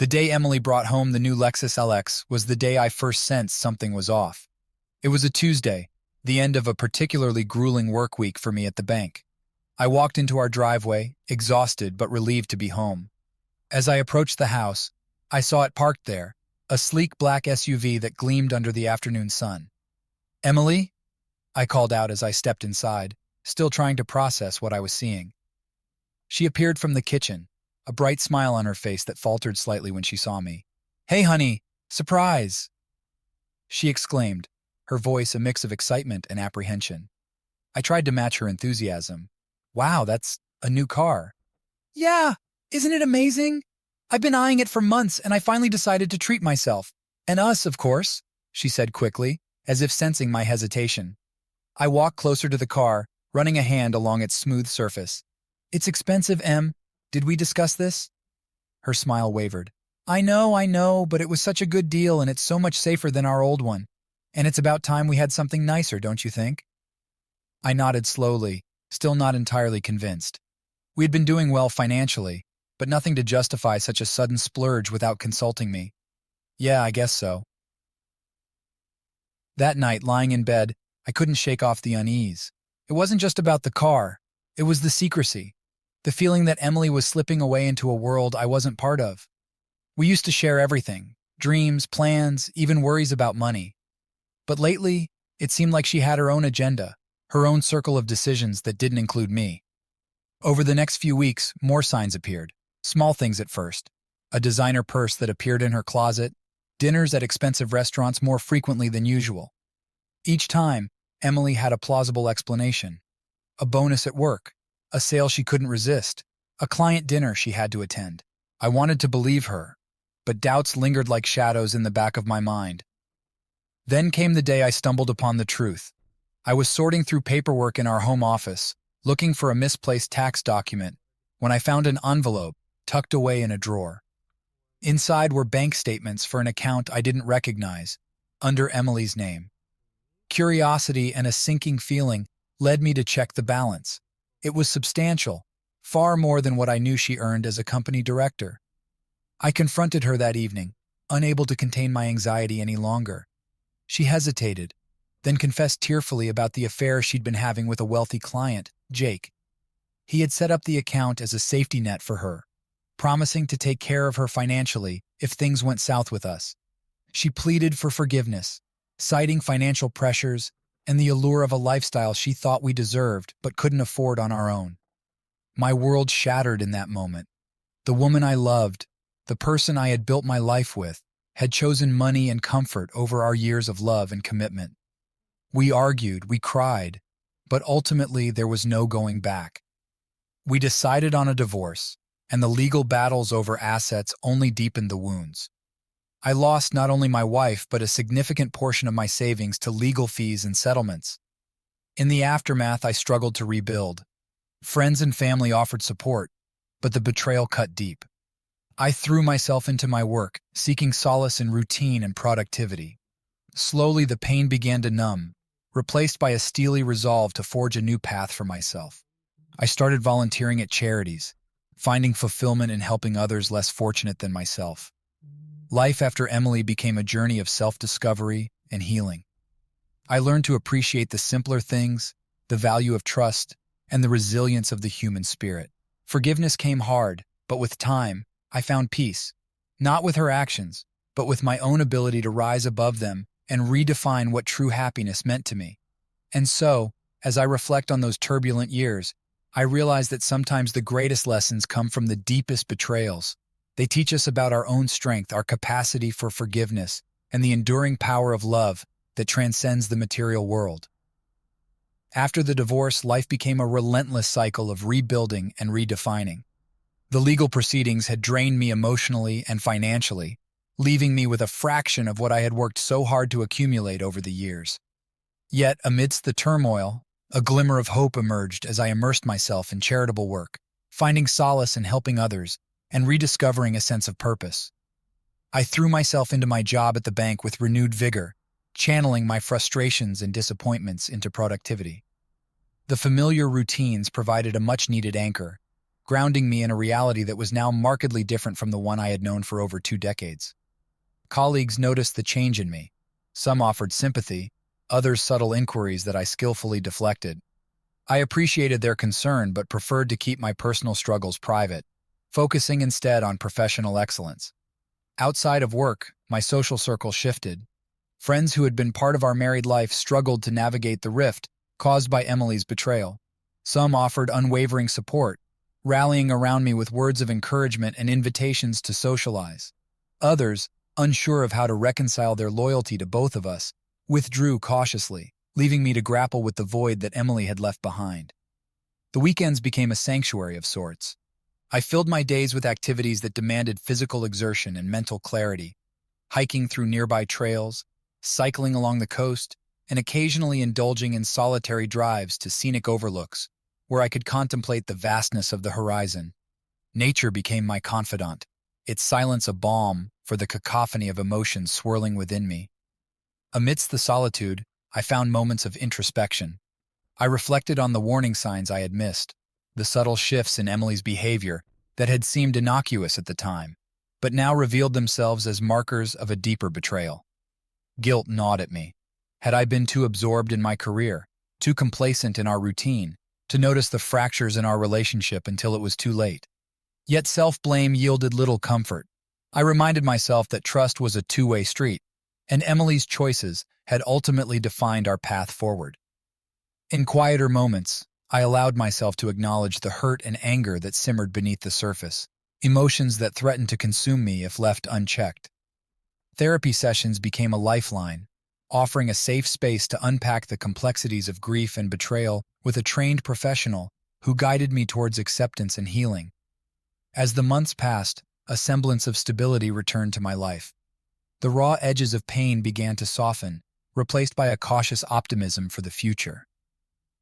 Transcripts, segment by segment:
The day Emily brought home the new Lexus LX was the day I first sensed something was off. It was a Tuesday, the end of a particularly grueling work week for me at the bank. I walked into our driveway, exhausted but relieved to be home. As I approached the house, I saw it parked there, a sleek black SUV that gleamed under the afternoon sun. "Emily?" I called out as I stepped inside, still trying to process what I was seeing. She appeared from the kitchen, a bright smile on her face that faltered slightly when she saw me. "Hey, honey, surprise!" she exclaimed, her voice a mix of excitement and apprehension. I tried to match her enthusiasm. "Wow, that's a new car." "Yeah, isn't it amazing? I've been eyeing it for months and I finally decided to treat myself. And us, of course," she said quickly, as if sensing my hesitation. I walked closer to the car, running a hand along its smooth surface. "It's expensive, Em. Did we discuss this?" Her smile wavered. I know, but it was such a good deal and it's so much safer than our old one. And it's about time we had something nicer, don't you think?" I nodded slowly, still not entirely convinced. We had been doing well financially, but nothing to justify such a sudden splurge without consulting me. "Yeah, I guess so." That night, lying in bed, I couldn't shake off the unease. It wasn't just about the car, it was the secrecy. The feeling that Emily was slipping away into a world I wasn't part of. We used to share everything, dreams, plans, even worries about money. But lately, it seemed like she had her own agenda, her own circle of decisions that didn't include me. Over the next few weeks, more signs appeared. Small things at first. A designer purse that appeared in her closet, dinners at expensive restaurants more frequently than usual. Each time, Emily had a plausible explanation. A bonus at work, a sale she couldn't resist, a client dinner she had to attend. I wanted to believe her, but doubts lingered like shadows in the back of my mind. Then came the day I stumbled upon the truth. I was sorting through paperwork in our home office, looking for a misplaced tax document, when I found an envelope tucked away in a drawer. Inside were bank statements for an account I didn't recognize, under Emily's name. Curiosity and a sinking feeling led me to check the balance. It was substantial, far more than what I knew she earned as a company director. I confronted her that evening, unable to contain my anxiety any longer. She hesitated, then confessed tearfully about the affair she'd been having with a wealthy client, Jake. He had set up the account as a safety net for her, promising to take care of her financially if things went south with us. She pleaded for forgiveness, citing financial pressures and the allure of a lifestyle she thought we deserved but couldn't afford on our own. My world shattered in that moment. The woman I loved, the person I had built my life with, had chosen money and comfort over our years of love and commitment. We argued, we cried, but ultimately there was no going back. We decided on a divorce, and the legal battles over assets only deepened the wounds. I lost not only my wife but a significant portion of my savings to legal fees and settlements. In the aftermath, I struggled to rebuild. Friends and family offered support, but the betrayal cut deep. I threw myself into my work, seeking solace in routine and productivity. Slowly, the pain began to numb, replaced by a steely resolve to forge a new path for myself. I started volunteering at charities, finding fulfillment in helping others less fortunate than myself. Life after Emily became a journey of self-discovery and healing. I learned to appreciate the simpler things, the value of trust, and the resilience of the human spirit. Forgiveness came hard, but with time, I found peace, not with her actions, but with my own ability to rise above them and redefine what true happiness meant to me. And so, as I reflect on those turbulent years, I realize that sometimes the greatest lessons come from the deepest betrayals. They teach us about our own strength, our capacity for forgiveness, and the enduring power of love that transcends the material world. After the divorce, life became a relentless cycle of rebuilding and redefining. The legal proceedings had drained me emotionally and financially, leaving me with a fraction of what I had worked so hard to accumulate over the years. Yet, amidst the turmoil, a glimmer of hope emerged as I immersed myself in charitable work, finding solace in helping others and rediscovering a sense of purpose. I threw myself into my job at the bank with renewed vigor, channeling my frustrations and disappointments into productivity. The familiar routines provided a much-needed anchor, grounding me in a reality that was now markedly different from the one I had known for over 2 decades. Colleagues noticed the change in me. Some offered sympathy, others subtle inquiries that I skillfully deflected. I appreciated their concern but preferred to keep my personal struggles private, focusing instead on professional excellence. Outside of work, my social circle shifted. Friends who had been part of our married life struggled to navigate the rift caused by Emily's betrayal. Some offered unwavering support, rallying around me with words of encouragement and invitations to socialize. Others, unsure of how to reconcile their loyalty to both of us, withdrew cautiously, leaving me to grapple with the void that Emily had left behind. The weekends became a sanctuary of sorts. I filled my days with activities that demanded physical exertion and mental clarity, hiking through nearby trails, cycling along the coast, and occasionally indulging in solitary drives to scenic overlooks, where I could contemplate the vastness of the horizon. Nature became my confidant, its silence a balm for the cacophony of emotions swirling within me. Amidst the solitude, I found moments of introspection. I reflected on the warning signs I had missed, the subtle shifts in Emily's behavior that had seemed innocuous at the time, but now revealed themselves as markers of a deeper betrayal. Guilt gnawed at me. Had I been too absorbed in my career, too complacent in our routine, to notice the fractures in our relationship until it was too late? Yet self-blame yielded little comfort. I reminded myself that trust was a two-way street, and Emily's choices had ultimately defined our path forward. In quieter moments, I allowed myself to acknowledge the hurt and anger that simmered beneath the surface, emotions that threatened to consume me if left unchecked. Therapy sessions became a lifeline, offering a safe space to unpack the complexities of grief and betrayal with a trained professional who guided me towards acceptance and healing. As the months passed, a semblance of stability returned to my life. The raw edges of pain began to soften, replaced by a cautious optimism for the future.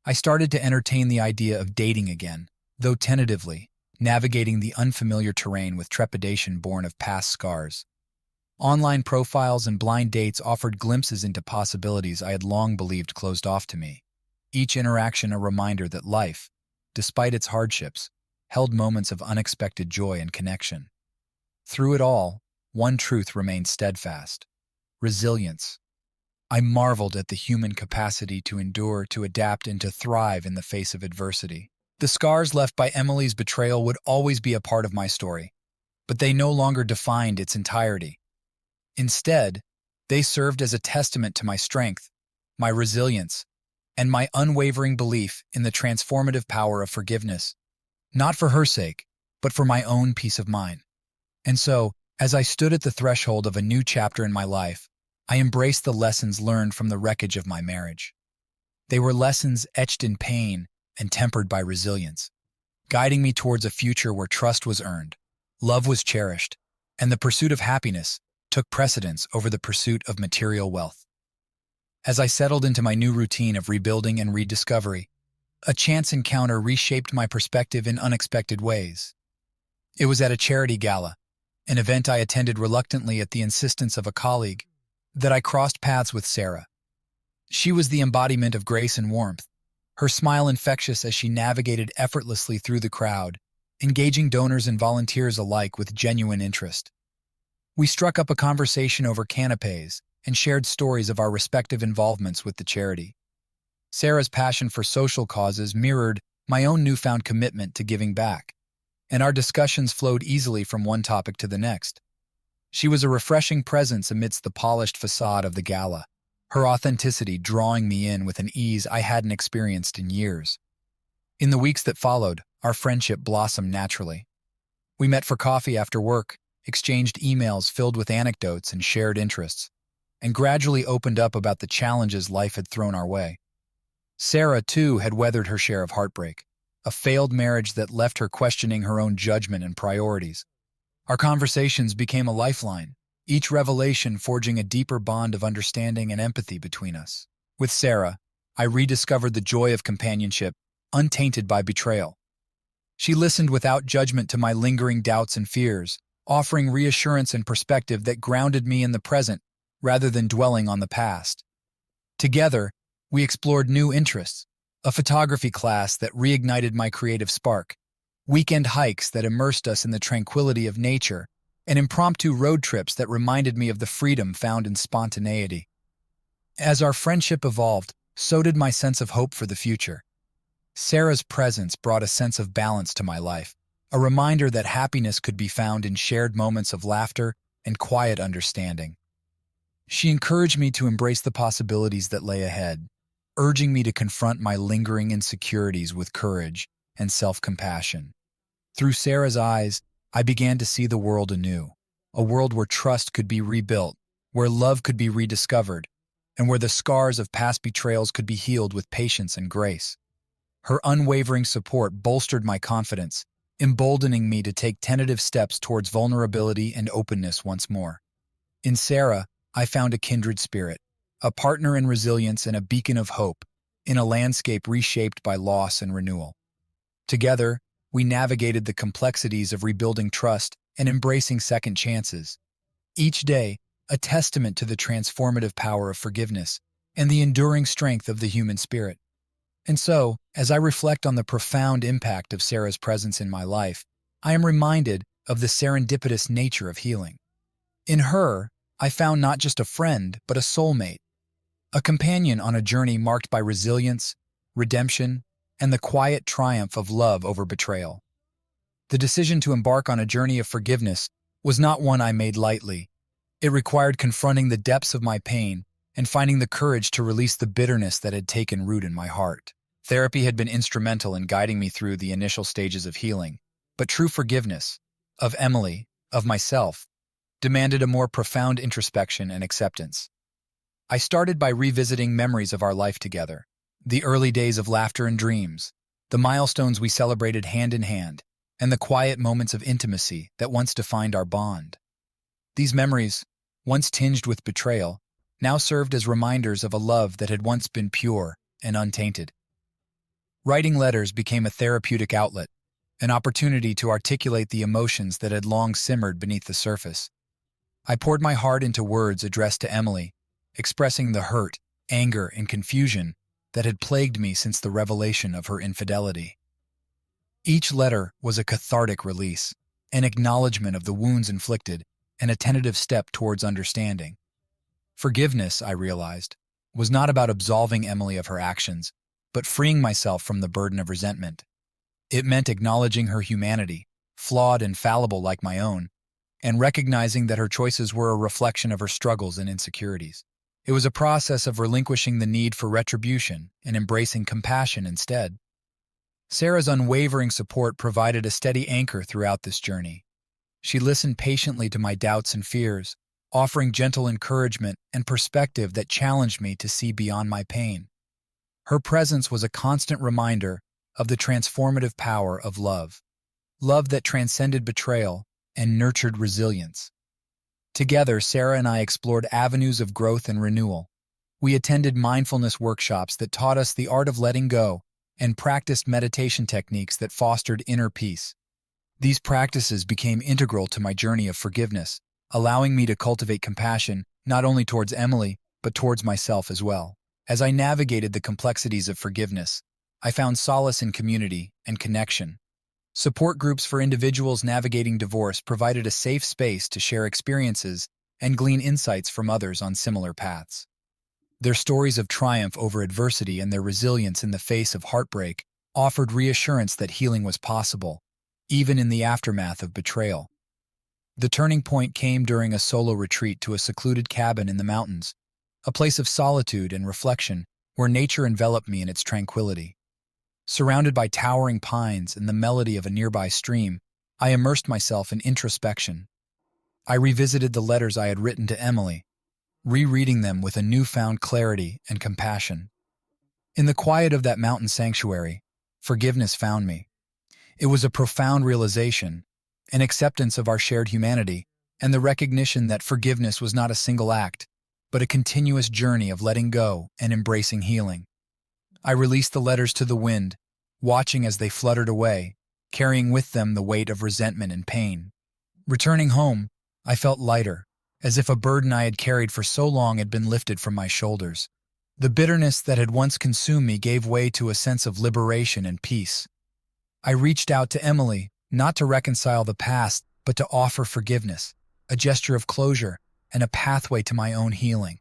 I started to entertain the idea of dating again, though tentatively, navigating the unfamiliar terrain with trepidation born of past scars. Online profiles and blind dates offered glimpses into possibilities I had long believed closed off to me. Each interaction a reminder that life, despite its hardships, held moments of unexpected joy and connection. Through it all, one truth remained steadfast: resilience. I marveled at the human capacity to endure, to adapt, and to thrive in the face of adversity. The scars left by Emily's betrayal would always be a part of my story, but they no longer defined its entirety. Instead, they served as a testament to my strength, my resilience, and my unwavering belief in the transformative power of forgiveness, not for her sake, but for my own peace of mind. And so, as I stood at the threshold of a new chapter in my life, I embraced the lessons learned from the wreckage of my marriage. They were lessons etched in pain and tempered by resilience, guiding me towards a future where trust was earned, love was cherished, and the pursuit of happiness took precedence over the pursuit of material wealth. As I settled into my new routine of rebuilding and rediscovery, a chance encounter reshaped my perspective in unexpected ways. It was at a charity gala, an event I attended reluctantly at the insistence of a colleague, that I crossed paths with Sarah. She was the embodiment of grace and warmth, her smile infectious as she navigated effortlessly through the crowd, engaging donors and volunteers alike with genuine interest. We struck up a conversation over canapés and shared stories of our respective involvements with the charity. Sarah's passion for social causes mirrored my own newfound commitment to giving back, and our discussions flowed easily from one topic to the next. She was a refreshing presence amidst the polished facade of the gala, her authenticity drawing me in with an ease I hadn't experienced in years. In the weeks that followed, our friendship blossomed naturally. We met for coffee after work, exchanged emails filled with anecdotes and shared interests, and gradually opened up about the challenges life had thrown our way. Sarah, too, had weathered her share of heartbreak, a failed marriage that left her questioning her own judgment and priorities. Our conversations became a lifeline, each revelation forging a deeper bond of understanding and empathy between us. With Sarah, I rediscovered the joy of companionship, untainted by betrayal. She listened without judgment to my lingering doubts and fears, offering reassurance and perspective that grounded me in the present rather than dwelling on the past. Together, we explored new interests, a photography class that reignited my creative spark, weekend hikes that immersed us in the tranquility of nature, and impromptu road trips that reminded me of the freedom found in spontaneity. As our friendship evolved, so did my sense of hope for the future. Sarah's presence brought a sense of balance to my life, a reminder that happiness could be found in shared moments of laughter and quiet understanding. She encouraged me to embrace the possibilities that lay ahead, urging me to confront my lingering insecurities with courage and self-compassion. Through Sarah's eyes, I began to see the world anew, a world where trust could be rebuilt, where love could be rediscovered, and where the scars of past betrayals could be healed with patience and grace. Her unwavering support bolstered my confidence, emboldening me to take tentative steps towards vulnerability and openness once more. In Sarah, I found a kindred spirit, a partner in resilience and a beacon of hope, in a landscape reshaped by loss and renewal. Together, we navigated the complexities of rebuilding trust and embracing second chances. Each day, a testament to the transformative power of forgiveness and the enduring strength of the human spirit. And so, as I reflect on the profound impact of Sarah's presence in my life, I am reminded of the serendipitous nature of healing. In her, I found not just a friend, but a soulmate, a companion on a journey marked by resilience, redemption, and the quiet triumph of love over betrayal. The decision to embark on a journey of forgiveness was not one I made lightly. It required confronting the depths of my pain and finding the courage to release the bitterness that had taken root in my heart. Therapy had been instrumental in guiding me through the initial stages of healing, but true forgiveness, of Emily, of myself, demanded a more profound introspection and acceptance. I started by revisiting memories of our life together, the early days of laughter and dreams, the milestones we celebrated hand in hand, and the quiet moments of intimacy that once defined our bond. These memories, once tinged with betrayal, now served as reminders of a love that had once been pure and untainted. Writing letters became a therapeutic outlet, an opportunity to articulate the emotions that had long simmered beneath the surface. I poured my heart into words addressed to Emily, expressing the hurt, anger, and confusion that had plagued me since the revelation of her infidelity. Each letter was a cathartic release, an acknowledgement of the wounds inflicted, and a tentative step towards understanding. Forgiveness, I realized, was not about absolving Emily of her actions, but freeing myself from the burden of resentment. It meant acknowledging her humanity, flawed and fallible like my own, and recognizing that her choices were a reflection of her struggles and insecurities. It was a process of relinquishing the need for retribution and embracing compassion instead. Sarah's unwavering support provided a steady anchor throughout this journey. She listened patiently to my doubts and fears, offering gentle encouragement and perspective that challenged me to see beyond my pain. Her presence was a constant reminder of the transformative power of love, love that transcended betrayal and nurtured resilience. Together, Sarah and I explored avenues of growth and renewal. We attended mindfulness workshops that taught us the art of letting go and practiced meditation techniques that fostered inner peace. These practices became integral to my journey of forgiveness, allowing me to cultivate compassion not only towards Emily, but towards myself as well. As I navigated the complexities of forgiveness, I found solace in community and connection. Support groups for individuals navigating divorce provided a safe space to share experiences and glean insights from others on similar paths. Their stories of triumph over adversity and their resilience in the face of heartbreak offered reassurance that healing was possible, even in the aftermath of betrayal. The turning point came during a solo retreat to a secluded cabin in the mountains, a place of solitude and reflection where nature enveloped me in its tranquility. Surrounded by towering pines and the melody of a nearby stream, I immersed myself in introspection. I revisited the letters I had written to Emily, rereading them with a newfound clarity and compassion. In the quiet of that mountain sanctuary, forgiveness found me. It was a profound realization, an acceptance of our shared humanity, and the recognition that forgiveness was not a single act, but a continuous journey of letting go and embracing healing. I released the letters to the wind, watching as they fluttered away, carrying with them the weight of resentment and pain. Returning home, I felt lighter, as if a burden I had carried for so long had been lifted from my shoulders. The bitterness that had once consumed me gave way to a sense of liberation and peace. I reached out to Emily, not to reconcile the past, but to offer forgiveness, a gesture of closure, and a pathway to my own healing.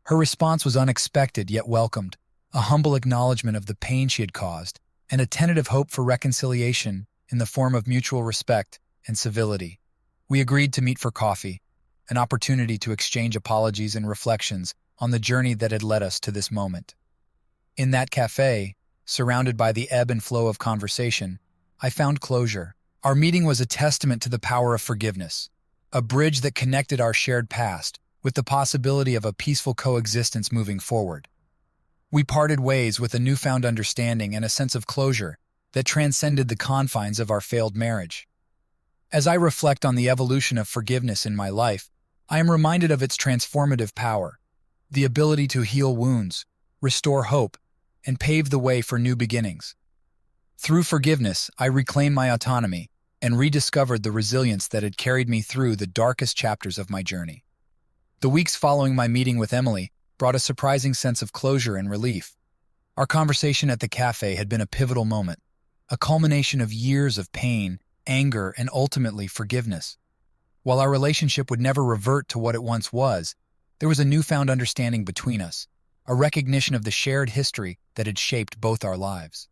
Her response was unexpected yet welcomed, a humble acknowledgement of the pain she had caused, and a tentative hope for reconciliation in the form of mutual respect and civility. We agreed to meet for coffee, an opportunity to exchange apologies and reflections on the journey that had led us to this moment. In that cafe, surrounded by the ebb and flow of conversation, I found closure. Our meeting was a testament to the power of forgiveness, a bridge that connected our shared past with the possibility of a peaceful coexistence moving forward. We parted ways with a newfound understanding and a sense of closure that transcended the confines of our failed marriage. As I reflect on the evolution of forgiveness in my life, I am reminded of its transformative power, the ability to heal wounds, restore hope, and pave the way for new beginnings. Through forgiveness, I reclaimed my autonomy and rediscovered the resilience that had carried me through the darkest chapters of my journey. The weeks following my meeting with Emily brought a surprising sense of closure and relief. Our conversation at the cafe had been a pivotal moment, a culmination of years of pain, anger, and ultimately forgiveness. While our relationship would never revert to what it once was, there was a newfound understanding between us, a recognition of the shared history that had shaped both our lives.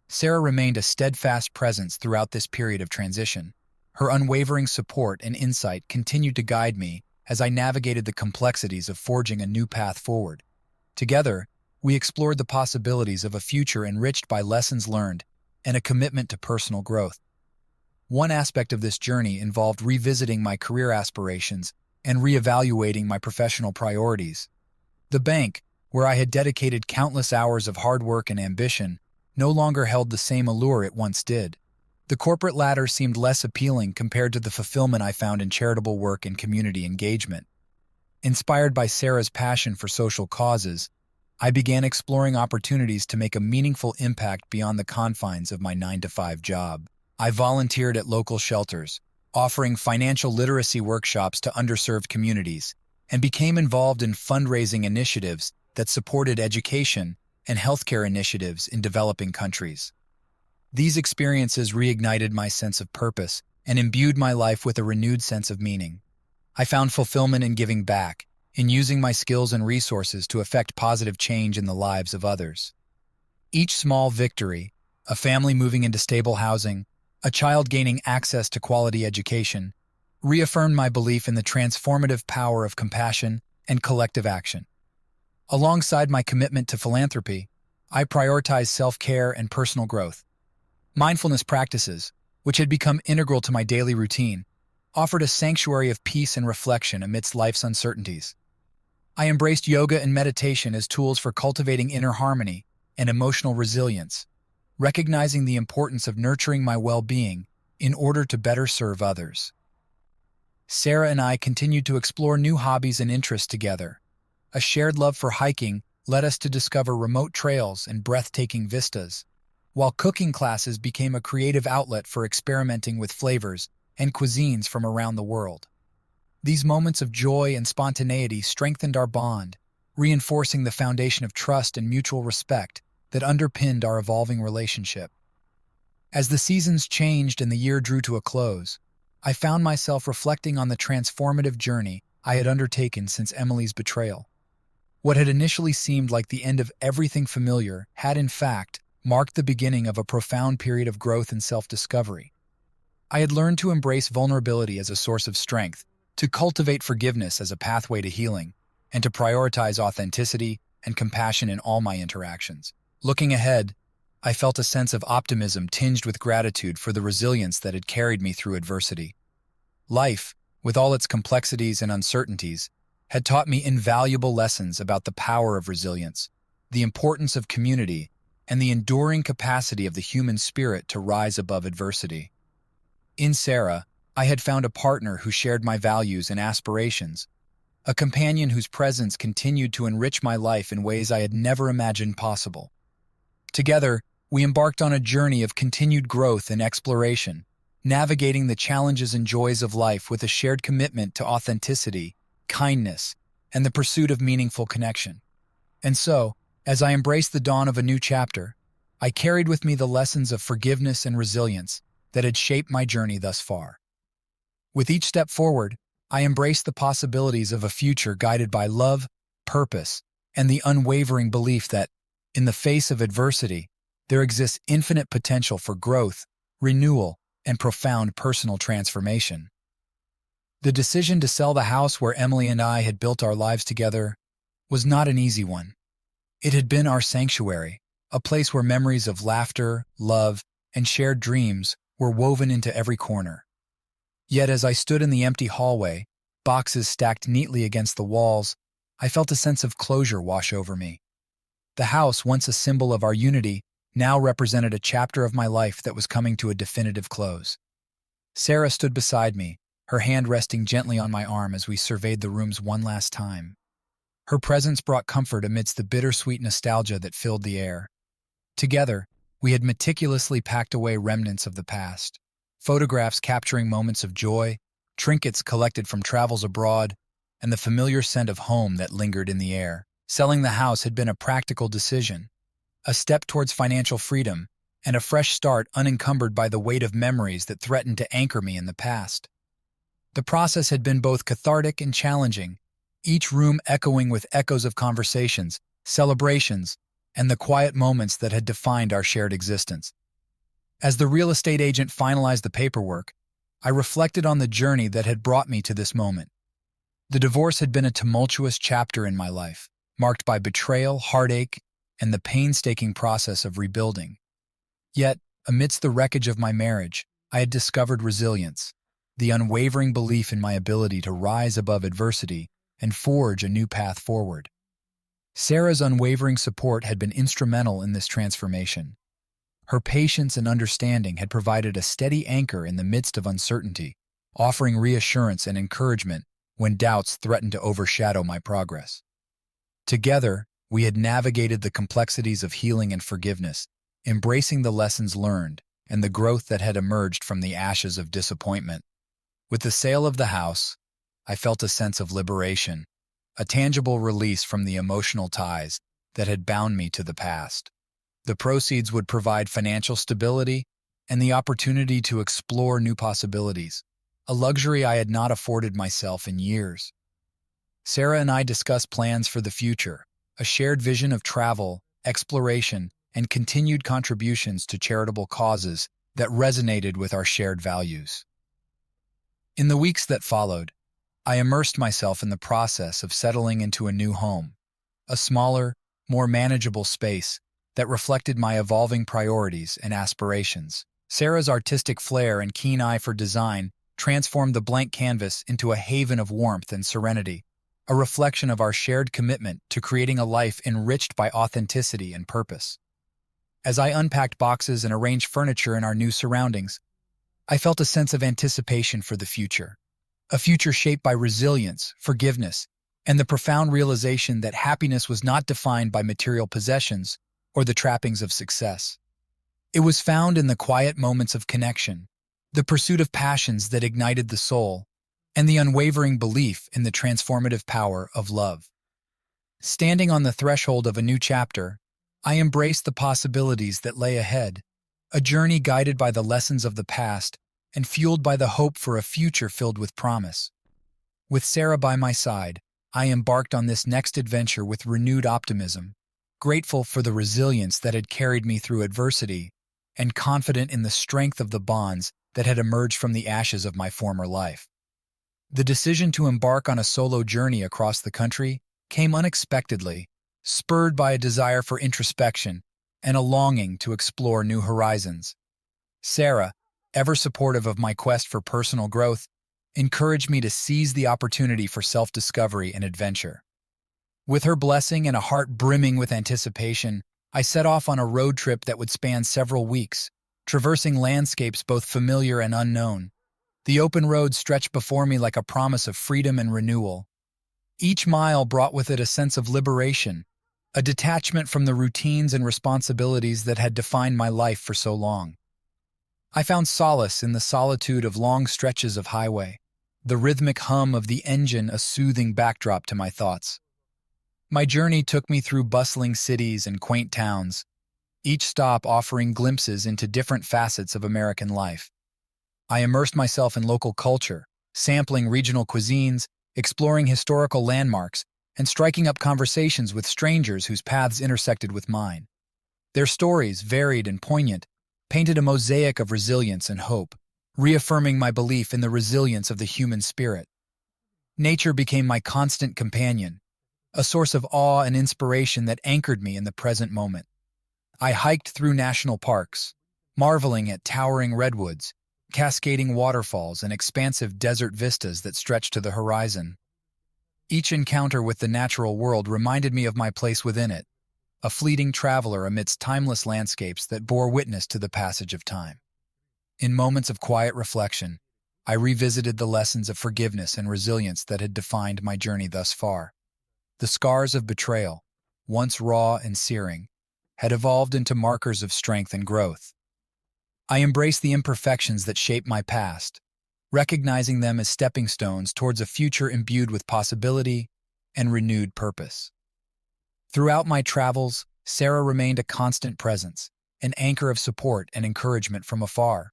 Sarah remained a steadfast presence throughout this period of transition. Her unwavering support and insight continued to guide me as I navigated the complexities of forging a new path forward. Together, we explored the possibilities of a future enriched by lessons learned and a commitment to personal growth. One aspect of this journey involved revisiting my career aspirations and reevaluating my professional priorities. The bank, where I had dedicated countless hours of hard work and ambition, no longer held the same allure it once did. The corporate ladder seemed less appealing compared to the fulfillment I found in charitable work and community engagement. Inspired by Sarah's passion for social causes, I began exploring opportunities to make a meaningful impact beyond the confines of my 9-to-5 job. I volunteered at local shelters, offering financial literacy workshops to underserved communities, and became involved in fundraising initiatives that supported education and healthcare initiatives in developing countries. These experiences reignited my sense of purpose and imbued my life with a renewed sense of meaning. I found fulfillment in giving back, in using my skills and resources to effect positive change in the lives of others. Each small victory, a family moving into stable housing, a child gaining access to quality education, reaffirmed my belief in the transformative power of compassion and collective action. Alongside my commitment to philanthropy, I prioritized self-care and personal growth. Mindfulness practices, which had become integral to my daily routine, offered a sanctuary of peace and reflection amidst life's uncertainties. I embraced yoga and meditation as tools for cultivating inner harmony and emotional resilience, recognizing the importance of nurturing my well-being in order to better serve others. Sarah and I continued to explore new hobbies and interests together. A shared love for hiking led us to discover remote trails and breathtaking vistas, while cooking classes became a creative outlet for experimenting with flavors and cuisines from around the world. These moments of joy and spontaneity strengthened our bond, reinforcing the foundation of trust and mutual respect that underpinned our evolving relationship. As the seasons changed and the year drew to a close, I found myself reflecting on the transformative journey I had undertaken since Emily's betrayal. What had initially seemed like the end of everything familiar had, in fact, marked the beginning of a profound period of growth and self-discovery. I had learned to embrace vulnerability as a source of strength, to cultivate forgiveness as a pathway to healing, and to prioritize authenticity and compassion in all my interactions. Looking ahead, I felt a sense of optimism tinged with gratitude for the resilience that had carried me through adversity. Life, with all its complexities and uncertainties, had taught me invaluable lessons about the power of resilience, the importance of community, and the enduring capacity of the human spirit to rise above adversity. In Sarah, I had found a partner who shared my values and aspirations, a companion whose presence continued to enrich my life in ways I had never imagined possible. Together, we embarked on a journey of continued growth and exploration, navigating the challenges and joys of life with a shared commitment to authenticity, kindness, and the pursuit of meaningful connection. And so, as I embraced the dawn of a new chapter, I carried with me the lessons of forgiveness and resilience that had shaped my journey thus far. With each step forward, I embraced the possibilities of a future guided by love, purpose, and the unwavering belief that, in the face of adversity, there exists infinite potential for growth, renewal, and profound personal transformation. The decision to sell the house where Emily and I had built our lives together was not an easy one. It had been our sanctuary, a place where memories of laughter, love, and shared dreams were woven into every corner. Yet as I stood in the empty hallway, boxes stacked neatly against the walls, I felt a sense of closure wash over me. The house, once a symbol of our unity, now represented a chapter of my life that was coming to a definitive close. Sarah stood beside me, her hand resting gently on my arm as we surveyed the rooms one last time. Her presence brought comfort amidst the bittersweet nostalgia that filled the air. Together, we had meticulously packed away remnants of the past, photographs capturing moments of joy, trinkets collected from travels abroad, and the familiar scent of home that lingered in the air. Selling the house had been a practical decision, a step towards financial freedom, and a fresh start unencumbered by the weight of memories that threatened to anchor me in the past. The process had been both cathartic and challenging, each room echoing with echoes of conversations, celebrations, and the quiet moments that had defined our shared existence. As the real estate agent finalized the paperwork, I reflected on the journey that had brought me to this moment. The divorce had been a tumultuous chapter in my life, marked by betrayal, heartache, and the painstaking process of rebuilding. Yet, amidst the wreckage of my marriage, I had discovered resilience, the unwavering belief in my ability to rise above adversity and forge a new path forward. Sarah's unwavering support had been instrumental in this transformation. Her patience and understanding had provided a steady anchor in the midst of uncertainty, offering reassurance and encouragement when doubts threatened to overshadow my progress. Together, we had navigated the complexities of healing and forgiveness, embracing the lessons learned and the growth that had emerged from the ashes of disappointment. With the sale of the house, I felt a sense of liberation, a tangible release from the emotional ties that had bound me to the past. The proceeds would provide financial stability and the opportunity to explore new possibilities, a luxury I had not afforded myself in years. Sarah and I discussed plans for the future, a shared vision of travel, exploration, and continued contributions to charitable causes that resonated with our shared values. In the weeks that followed, I immersed myself in the process of settling into a new home, a smaller, more manageable space that reflected my evolving priorities and aspirations. Sarah's artistic flair and keen eye for design transformed the blank canvas into a haven of warmth and serenity, a reflection of our shared commitment to creating a life enriched by authenticity and purpose. As I unpacked boxes and arranged furniture in our new surroundings, I felt a sense of anticipation for the future, a future shaped by resilience, forgiveness, and the profound realization that happiness was not defined by material possessions or the trappings of success. It was found in the quiet moments of connection, the pursuit of passions that ignited the soul, and the unwavering belief in the transformative power of love. Standing on the threshold of a new chapter, I embraced the possibilities that lay ahead, a journey guided by the lessons of the past and fueled by the hope for a future filled with promise. With Sarah by my side, I embarked on this next adventure with renewed optimism, grateful for the resilience that had carried me through adversity, and confident in the strength of the bonds that had emerged from the ashes of my former life. The decision to embark on a solo journey across the country came unexpectedly, spurred by a desire for introspection and a longing to explore new horizons. Sarah, ever supportive of my quest for personal growth, encouraged me to seize the opportunity for self-discovery and adventure. With her blessing and a heart brimming with anticipation, I set off on a road trip that would span several weeks, traversing landscapes both familiar and unknown. The open road stretched before me like a promise of freedom and renewal. Each mile brought with it a sense of liberation, a detachment from the routines and responsibilities that had defined my life for so long. I found solace in the solitude of long stretches of highway, the rhythmic hum of the engine a soothing backdrop to my thoughts. My journey took me through bustling cities and quaint towns, each stop offering glimpses into different facets of American life. I immersed myself in local culture, sampling regional cuisines, exploring historical landmarks, and striking up conversations with strangers whose paths intersected with mine. Their stories, varied and poignant, painted a mosaic of resilience and hope, reaffirming my belief in the resilience of the human spirit. Nature became my constant companion, a source of awe and inspiration that anchored me in the present moment. I hiked through national parks, marveling at towering redwoods, cascading waterfalls, and expansive desert vistas that stretched to the horizon. Each encounter with the natural world reminded me of my place within it, a fleeting traveler amidst timeless landscapes that bore witness to the passage of time. In moments of quiet reflection, I revisited the lessons of forgiveness and resilience that had defined my journey thus far. The scars of betrayal, once raw and searing, had evolved into markers of strength and growth. I embraced the imperfections that shaped my past, recognizing them as stepping stones towards a future imbued with possibility and renewed purpose. Throughout my travels, Sarah remained a constant presence, an anchor of support and encouragement from afar.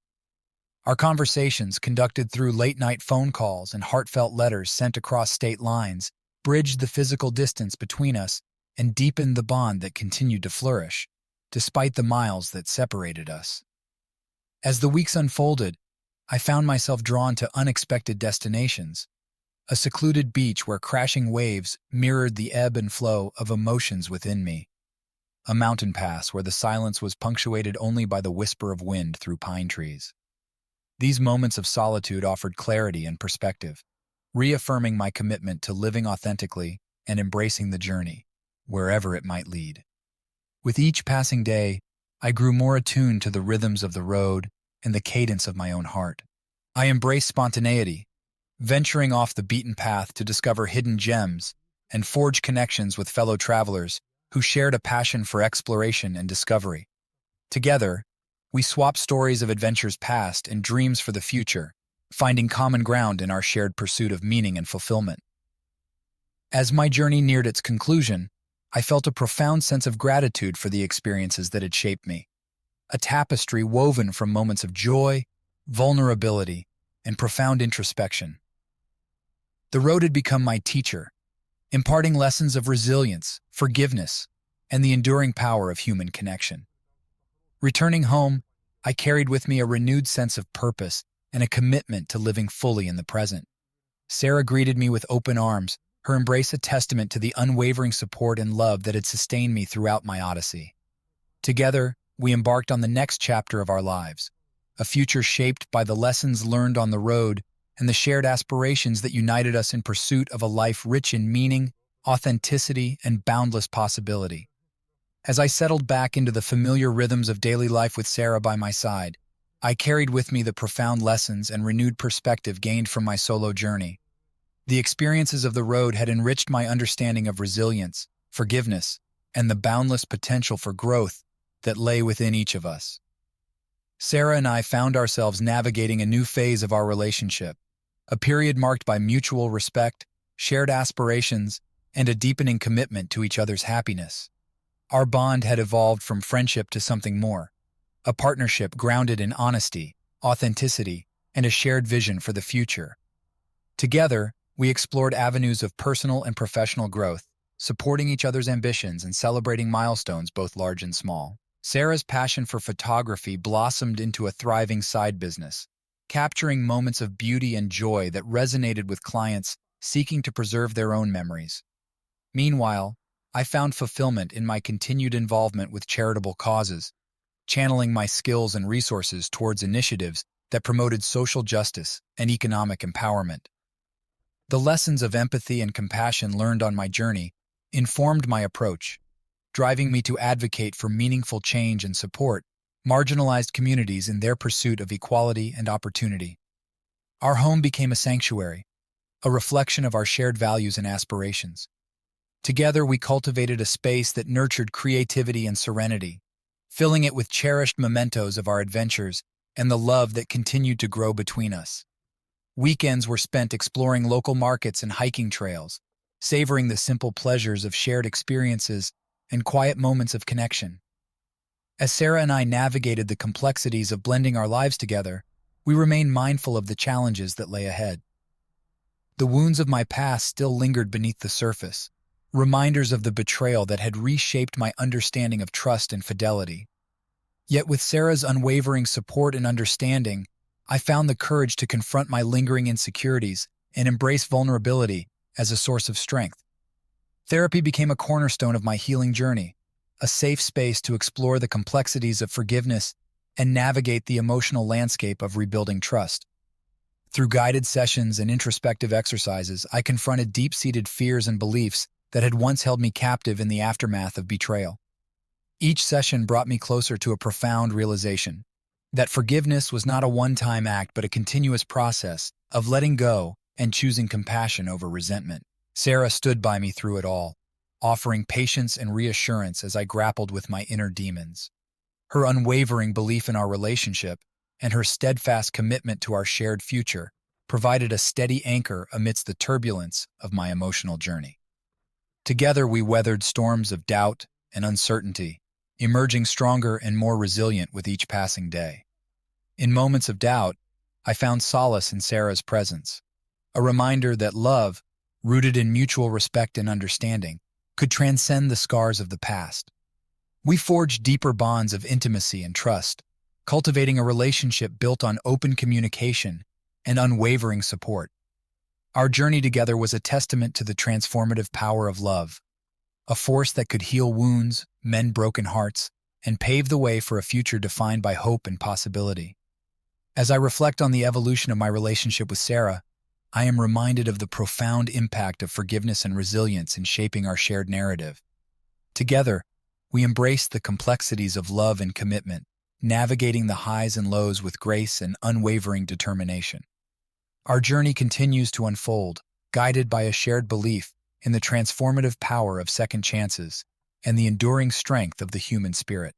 Our conversations, conducted through late-night phone calls and heartfelt letters sent across state lines, bridged the physical distance between us and deepened the bond that continued to flourish, despite the miles that separated us. As the weeks unfolded, I found myself drawn to unexpected destinations, a secluded beach where crashing waves mirrored the ebb and flow of emotions within me, a mountain pass where the silence was punctuated only by the whisper of wind through pine trees. These moments of solitude offered clarity and perspective, reaffirming my commitment to living authentically and embracing the journey, wherever it might lead. With each passing day, I grew more attuned to the rhythms of the road and the cadence of my own heart. I embraced spontaneity, venturing off the beaten path to discover hidden gems and forge connections with fellow travelers who shared a passion for exploration and discovery. Together, we swapped stories of adventures past and dreams for the future, finding common ground in our shared pursuit of meaning and fulfillment. As my journey neared its conclusion, I felt a profound sense of gratitude for the experiences that had shaped me, a tapestry woven from moments of joy, vulnerability, and profound introspection. The road had become my teacher, imparting lessons of resilience, forgiveness, and the enduring power of human connection. Returning home, I carried with me a renewed sense of purpose and a commitment to living fully in the present. Sarah greeted me with open arms, her embrace a testament to the unwavering support and love that had sustained me throughout my odyssey. Together, we embarked on the next chapter of our lives, a future shaped by the lessons learned on the road and the shared aspirations that united us in pursuit of a life rich in meaning, authenticity, and boundless possibility. As I settled back into the familiar rhythms of daily life with Sarah by my side, I carried with me the profound lessons and renewed perspective gained from my solo journey. The experiences of the road had enriched my understanding of resilience, forgiveness, and the boundless potential for growth that lay within each of us. Sarah and I found ourselves navigating a new phase of our relationship, a period marked by mutual respect, shared aspirations, and a deepening commitment to each other's happiness. Our bond had evolved from friendship to something more, a partnership grounded in honesty, authenticity, and a shared vision for the future. Together, we explored avenues of personal and professional growth, supporting each other's ambitions and celebrating milestones both large and small. Sarah's passion for photography blossomed into a thriving side business, capturing moments of beauty and joy that resonated with clients seeking to preserve their own memories. Meanwhile, I found fulfillment in my continued involvement with charitable causes, channeling my skills and resources towards initiatives that promoted social justice and economic empowerment. The lessons of empathy and compassion learned on my journey informed my approach, driving me to advocate for meaningful change and support marginalized communities in their pursuit of equality and opportunity. Our home became a sanctuary, a reflection of our shared values and aspirations. Together, we cultivated a space that nurtured creativity and serenity, filling it with cherished mementos of our adventures and the love that continued to grow between us. Weekends were spent exploring local markets and hiking trails, savoring the simple pleasures of shared experiences and quiet moments of connection. As Sarah and I navigated the complexities of blending our lives together, we remained mindful of the challenges that lay ahead. The wounds of my past still lingered beneath the surface, reminders of the betrayal that had reshaped my understanding of trust and fidelity. Yet with Sarah's unwavering support and understanding, I found the courage to confront my lingering insecurities and embrace vulnerability as a source of strength. Therapy became a cornerstone of my healing journey, a safe space to explore the complexities of forgiveness and navigate the emotional landscape of rebuilding trust. Through guided sessions and introspective exercises, I confronted deep-seated fears and beliefs that had once held me captive in the aftermath of betrayal. Each session brought me closer to a profound realization that forgiveness was not a one-time act but a continuous process of letting go and choosing compassion over resentment. Sarah stood by me through it all, offering patience and reassurance as I grappled with my inner demons. Her unwavering belief in our relationship and her steadfast commitment to our shared future provided a steady anchor amidst the turbulence of my emotional journey. Together we weathered storms of doubt and uncertainty, emerging stronger and more resilient with each passing day. In moments of doubt, I found solace in Sarah's presence, a reminder that love, rooted in mutual respect and understanding, could transcend the scars of the past. We forged deeper bonds of intimacy and trust, cultivating a relationship built on open communication and unwavering support. Our journey together was a testament to the transformative power of love, a force that could heal wounds, mend broken hearts, and pave the way for a future defined by hope and possibility. As I reflect on the evolution of my relationship with Sarah, I am reminded of the profound impact of forgiveness and resilience in shaping our shared narrative. Together, we embraced the complexities of love and commitment, navigating the highs and lows with grace and unwavering determination. Our journey continues to unfold, guided by a shared belief in the transformative power of second chances and the enduring strength of the human spirit.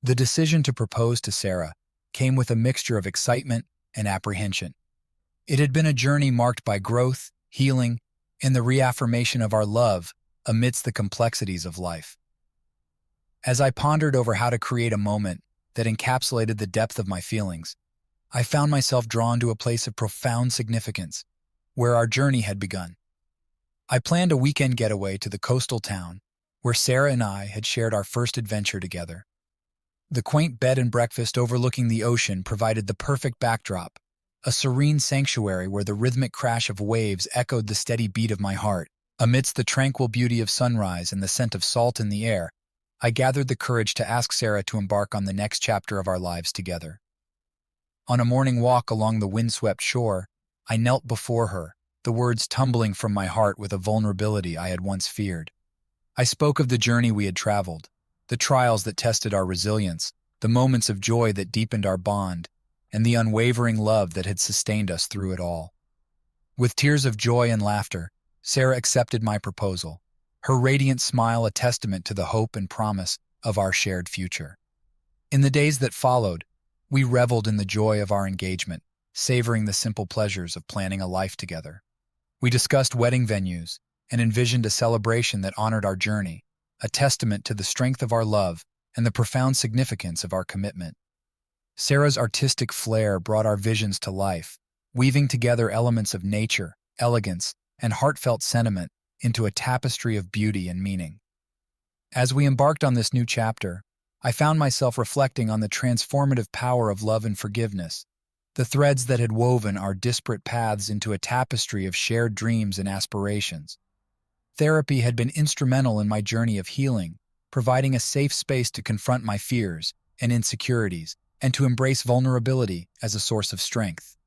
The decision to propose to Sarah came with a mixture of excitement and apprehension. It had been a journey marked by growth, healing, and the reaffirmation of our love amidst the complexities of life. As I pondered over how to create a moment that encapsulated the depth of my feelings, I found myself drawn to a place of profound significance, where our journey had begun. I planned a weekend getaway to the coastal town where Sarah and I had shared our first adventure together. The quaint bed and breakfast overlooking the ocean provided the perfect backdrop, a serene sanctuary where the rhythmic crash of waves echoed the steady beat of my heart. Amidst the tranquil beauty of sunrise and the scent of salt in the air, I gathered the courage to ask Sarah to embark on the next chapter of our lives together. On a morning walk along the windswept shore, I knelt before her, the words tumbling from my heart with a vulnerability I had once feared. I spoke of the journey we had traveled, the trials that tested our resilience, the moments of joy that deepened our bond, and the unwavering love that had sustained us through it all. With tears of joy and laughter, Sarah accepted my proposal, her radiant smile a testament to the hope and promise of our shared future. In the days that followed, we reveled in the joy of our engagement, savoring the simple pleasures of planning a life together. We discussed wedding venues and envisioned a celebration that honored our journey, a testament to the strength of our love and the profound significance of our commitment. Sarah's artistic flair brought our visions to life, weaving together elements of nature, elegance, and heartfelt sentiment into a tapestry of beauty and meaning. As we embarked on this new chapter, I found myself reflecting on the transformative power of love and forgiveness, the threads that had woven our disparate paths into a tapestry of shared dreams and aspirations. Therapy had been instrumental in my journey of healing, providing a safe space to confront my fears and insecurities and to embrace vulnerability as a source of strength.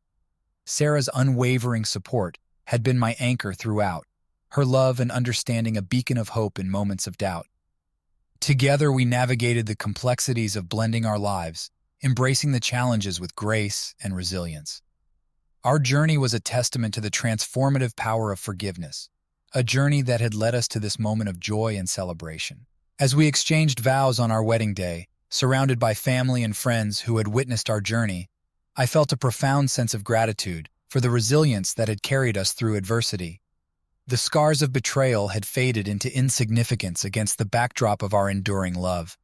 Sarah's unwavering support had been my anchor throughout, her love and understanding a beacon of hope in moments of doubt. Together we navigated the complexities of blending our lives, embracing the challenges with grace and resilience. Our journey was a testament to the transformative power of forgiveness, a journey that had led us to this moment of joy and celebration. As we exchanged vows on our wedding day, surrounded by family and friends who had witnessed our journey, I felt a profound sense of gratitude for the resilience that had carried us through adversity. The scars of betrayal had faded into insignificance against the backdrop of our enduring love.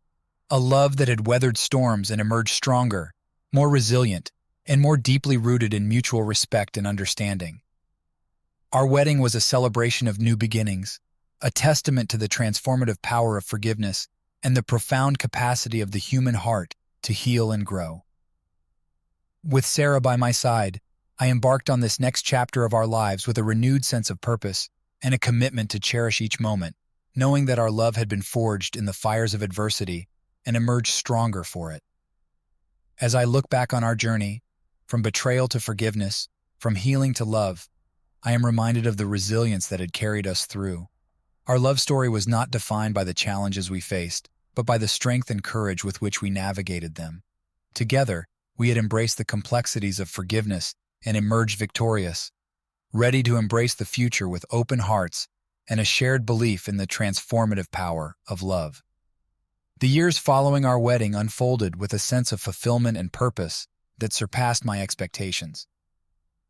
a love that had weathered storms and emerged stronger, more resilient, and more deeply rooted in mutual respect and understanding. Our wedding was a celebration of new beginnings, a testament to the transformative power of forgiveness and the profound capacity of the human heart to heal and grow. With Sarah by my side, I embarked on this next chapter of our lives with a renewed sense of purpose and a commitment to cherish each moment, knowing that our love had been forged in the fires of adversity and emerged stronger for it. As I look back on our journey, from betrayal to forgiveness, from healing to love, I am reminded of the resilience that had carried us through. Our love story was not defined by the challenges we faced, but by the strength and courage with which we navigated them. Together, we had embraced the complexities of forgiveness and emerged victorious, ready to embrace the future with open hearts and a shared belief in the transformative power of love. The years following our wedding unfolded with a sense of fulfillment and purpose that surpassed my expectations.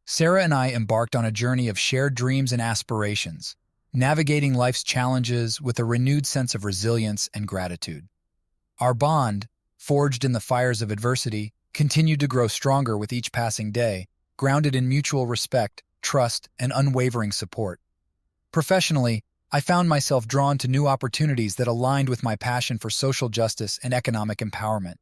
Sarah and I embarked on a journey of shared dreams and aspirations, navigating life's challenges with a renewed sense of resilience and gratitude. Our bond, forged in the fires of adversity, continued to grow stronger with each passing day, grounded in mutual respect, trust, and unwavering support. Professionally, I found myself drawn to new opportunities that aligned with my passion for social justice and economic empowerment.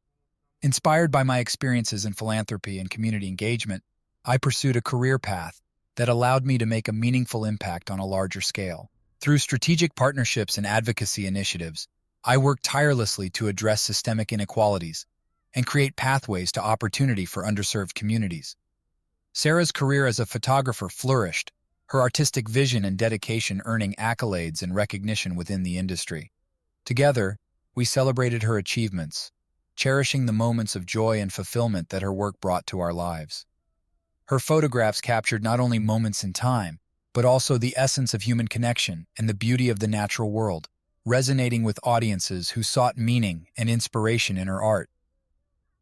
Inspired by my experiences in philanthropy and community engagement, I pursued a career path that allowed me to make a meaningful impact on a larger scale. Through strategic partnerships and advocacy initiatives, I worked tirelessly to address systemic inequalities and create pathways to opportunity for underserved communities. Sarah's career as a photographer flourished, her artistic vision and dedication earning accolades and recognition within the industry. Together, we celebrated her achievements, cherishing the moments of joy and fulfillment that her work brought to our lives. Her photographs captured not only moments in time, but also the essence of human connection and the beauty of the natural world, resonating with audiences who sought meaning and inspiration in her art.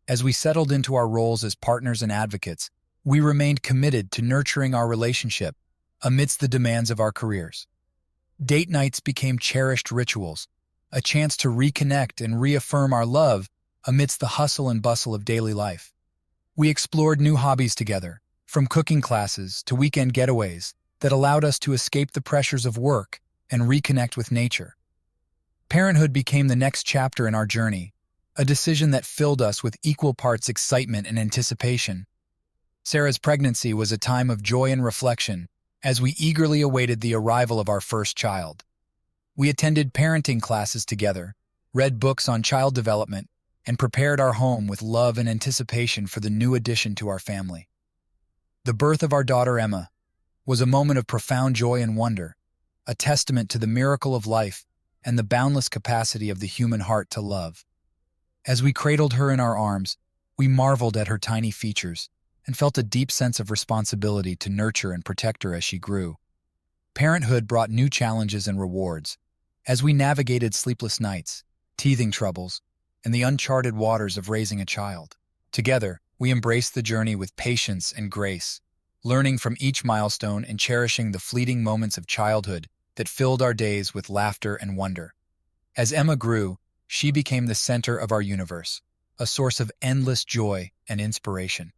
As we settled into our roles as partners and advocates, we remained committed to nurturing our relationship amidst the demands of our careers. Date nights became cherished rituals, a chance to reconnect and reaffirm our love amidst the hustle and bustle of daily life. We explored new hobbies together, from cooking classes to weekend getaways that allowed us to escape the pressures of work and reconnect with nature. Parenthood became the next chapter in our journey, a decision that filled us with equal parts excitement and anticipation. Sarah's pregnancy was a time of joy and reflection as we eagerly awaited the arrival of our first child. We attended parenting classes together, read books on child development, and prepared our home with love and anticipation for the new addition to our family. The birth of our daughter Emma was a moment of profound joy and wonder, a testament to the miracle of life and the boundless capacity of the human heart to love. As we cradled her in our arms, we marveled at her tiny features and felt a deep sense of responsibility to nurture and protect her as she grew. Parenthood brought new challenges and rewards as we navigated sleepless nights, teething troubles, and the uncharted waters of raising a child. Together, we embraced the journey with patience and grace, learning from each milestone and cherishing the fleeting moments of childhood that filled our days with laughter and wonder. As Emma grew, she became the center of our universe, a source of endless joy and inspiration.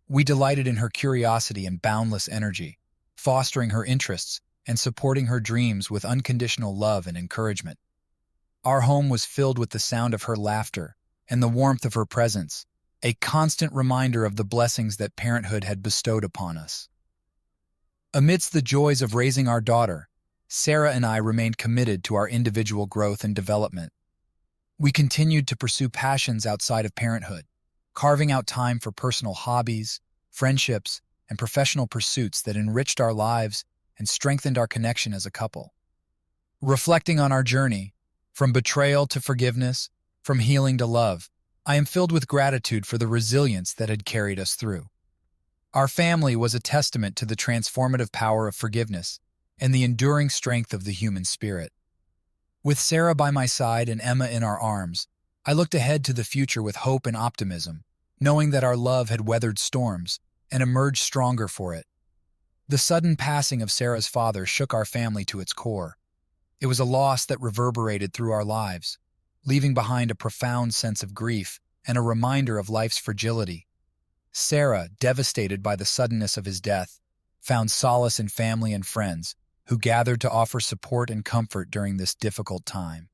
We delighted in her curiosity and boundless energy, fostering her interests and supporting her dreams with unconditional love and encouragement. Our home was filled with the sound of her laughter and the warmth of her presence, a constant reminder of the blessings that parenthood had bestowed upon us. Amidst the joys of raising our daughter, Sarah and I remained committed to our individual growth and development. We continued to pursue passions outside of parenthood, carving out time for personal hobbies, friendships, and professional pursuits that enriched our lives and strengthened our connection as a couple. Reflecting on our journey, from betrayal to forgiveness, from healing to love, I am filled with gratitude for the resilience that had carried us through. Our family was a testament to the transformative power of forgiveness and the enduring strength of the human spirit. With Sarah by my side and Emma in our arms, I looked ahead to the future with hope and optimism, knowing that our love had weathered storms and emerged stronger for it. The sudden passing of Sarah's father shook our family to its core. It was a loss that reverberated through our lives, leaving behind a profound sense of grief and a reminder of life's fragility. Sarah, devastated by the suddenness of his death, found solace in family and friends who gathered to offer support and comfort during this difficult time.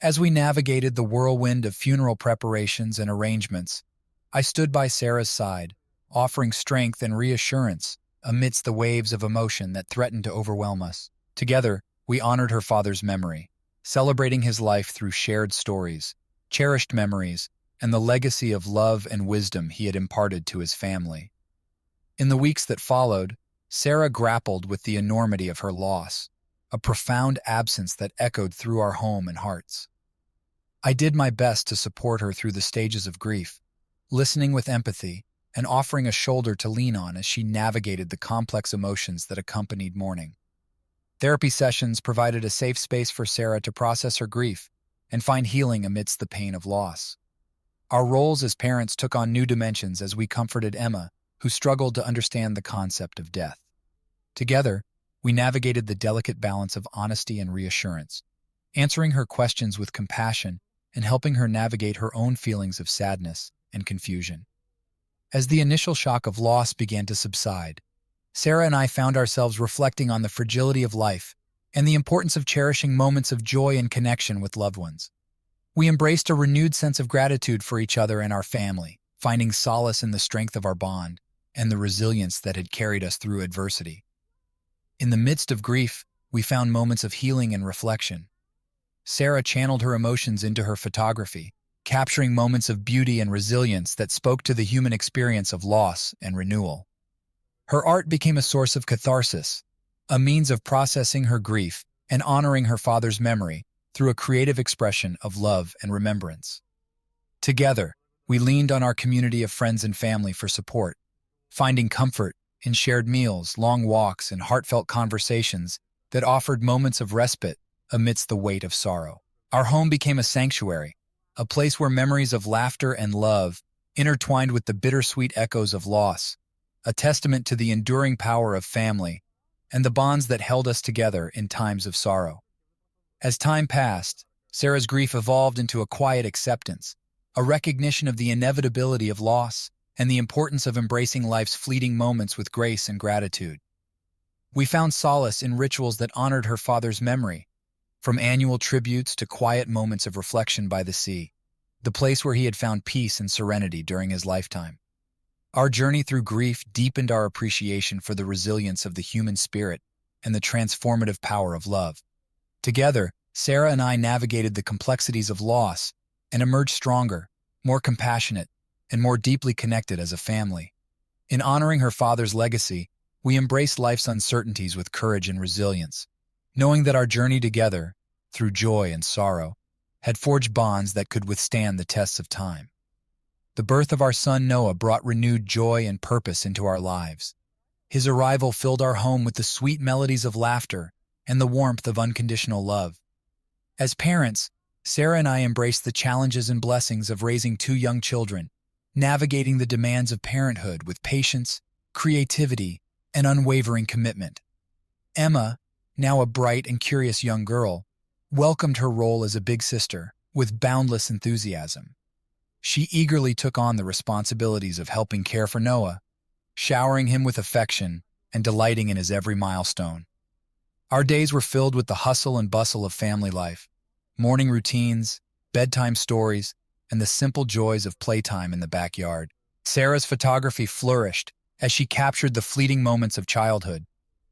As we navigated the whirlwind of funeral preparations and arrangements, I stood by Sarah's side, offering strength and reassurance amidst the waves of emotion that threatened to overwhelm us. Together, we honored her father's memory, celebrating his life through shared stories, cherished memories, and the legacy of love and wisdom he had imparted to his family. In the weeks that followed, Sarah grappled with the enormity of her loss, a profound absence that echoed through our home and hearts. I did my best to support her through the stages of grief, listening with empathy and offering a shoulder to lean on as she navigated the complex emotions that accompanied mourning. Therapy sessions provided a safe space for Sarah to process her grief and find healing amidst the pain of loss. Our roles as parents took on new dimensions as we comforted Emma, who struggled to understand the concept of death. Together, we navigated the delicate balance of honesty and reassurance, answering her questions with compassion and helping her navigate her own feelings of sadness and confusion. As the initial shock of loss began to subside, Sarah and I found ourselves reflecting on the fragility of life and the importance of cherishing moments of joy and connection with loved ones. We embraced a renewed sense of gratitude for each other and our family, finding solace in the strength of our bond and the resilience that had carried us through adversity. In the midst of grief, we found moments of healing and reflection. Sarah channeled her emotions into her photography, capturing moments of beauty and resilience that spoke to the human experience of loss and renewal. Her art became a source of catharsis, a means of processing her grief and honoring her father's memory through a creative expression of love and remembrance. Together, we leaned on our community of friends and family for support, finding comfort in shared meals, long walks, and heartfelt conversations that offered moments of respite amidst the weight of sorrow. Our home became a sanctuary, a place where memories of laughter and love intertwined with the bittersweet echoes of loss, a testament to the enduring power of family and the bonds that held us together in times of sorrow. As time passed, Sarah's grief evolved into a quiet acceptance, a recognition of the inevitability of loss and the importance of embracing life's fleeting moments with grace and gratitude. We found solace in rituals that honored her father's memory, from annual tributes to quiet moments of reflection by the sea, the place where he had found peace and serenity during his lifetime. Our journey through grief deepened our appreciation for the resilience of the human spirit and the transformative power of love. Together, Sarah and I navigated the complexities of loss and emerged stronger, more compassionate, and more deeply connected as a family. In honoring her father's legacy, we embraced life's uncertainties with courage and resilience, knowing that our journey together, through joy and sorrow, had forged bonds that could withstand the tests of time. The birth of our son Noah brought renewed joy and purpose into our lives. His arrival filled our home with the sweet melodies of laughter and the warmth of unconditional love. As parents, Sarah and I embraced the challenges and blessings of raising two young children, navigating the demands of parenthood with patience, creativity, and unwavering commitment. Emma, now a bright and curious young girl, welcomed her role as a big sister with boundless enthusiasm. She eagerly took on the responsibilities of helping care for Noah, showering him with affection and delighting in his every milestone. Our days were filled with the hustle and bustle of family life, morning routines, bedtime stories, and the simple joys of playtime in the backyard. Sarah's photography flourished as she captured the fleeting moments of childhood,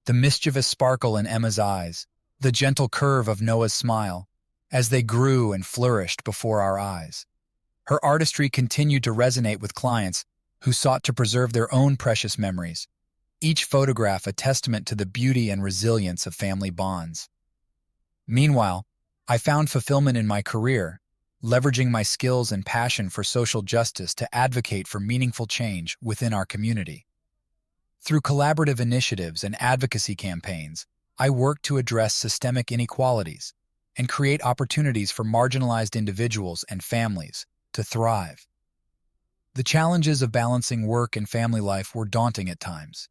the mischievous sparkle in Emma's eyes, the gentle curve of Noah's smile, as they grew and flourished before our eyes. Her artistry continued to resonate with clients who sought to preserve their own precious memories, each photograph a testament to the beauty and resilience of family bonds. Meanwhile, I found fulfillment in my career, leveraging my skills and passion for social justice to advocate for meaningful change within our community. Through collaborative initiatives and advocacy campaigns, I worked to address systemic inequalities and create opportunities for marginalized individuals and families to thrive. The challenges of balancing work and family life were daunting at times,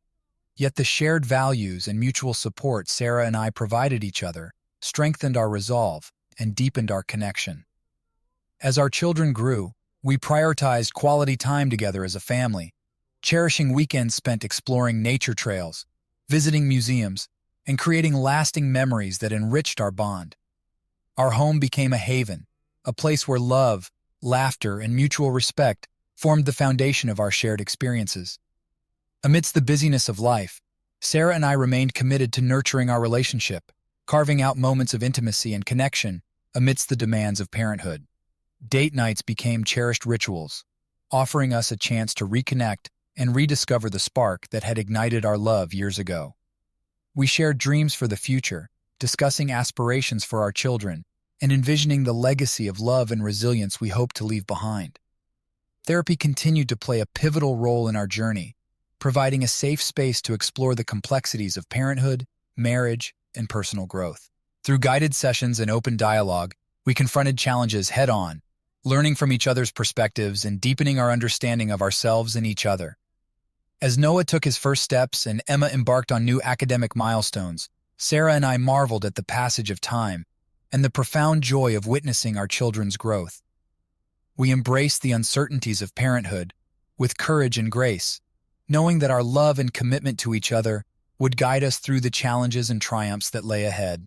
yet the shared values and mutual support Sarah and I provided each other strengthened our resolve and deepened our connection. As our children grew, we prioritized quality time together as a family, cherishing weekends spent exploring nature trails, visiting museums, and creating lasting memories that enriched our bond. Our home became a haven, a place where love, laughter, and mutual respect formed the foundation of our shared experiences. Amidst the busyness of life, Sarah and I remained committed to nurturing our relationship, carving out moments of intimacy and connection amidst the demands of parenthood. Date nights became cherished rituals, offering us a chance to reconnect and rediscover the spark that had ignited our love years ago. We shared dreams for the future, discussing aspirations for our children, and envisioning the legacy of love and resilience we hope to leave behind. Therapy continued to play a pivotal role in our journey, providing a safe space to explore the complexities of parenthood, marriage, and personal growth. Through guided sessions and open dialogue, we confronted challenges head-on, learning from each other's perspectives and deepening our understanding of ourselves and each other. As Noah took his first steps and Emma embarked on new academic milestones, Sarah and I marveled at the passage of time and the profound joy of witnessing our children's growth. We embraced the uncertainties of parenthood with courage and grace, knowing that our love and commitment to each other would guide us through the challenges and triumphs that lay ahead.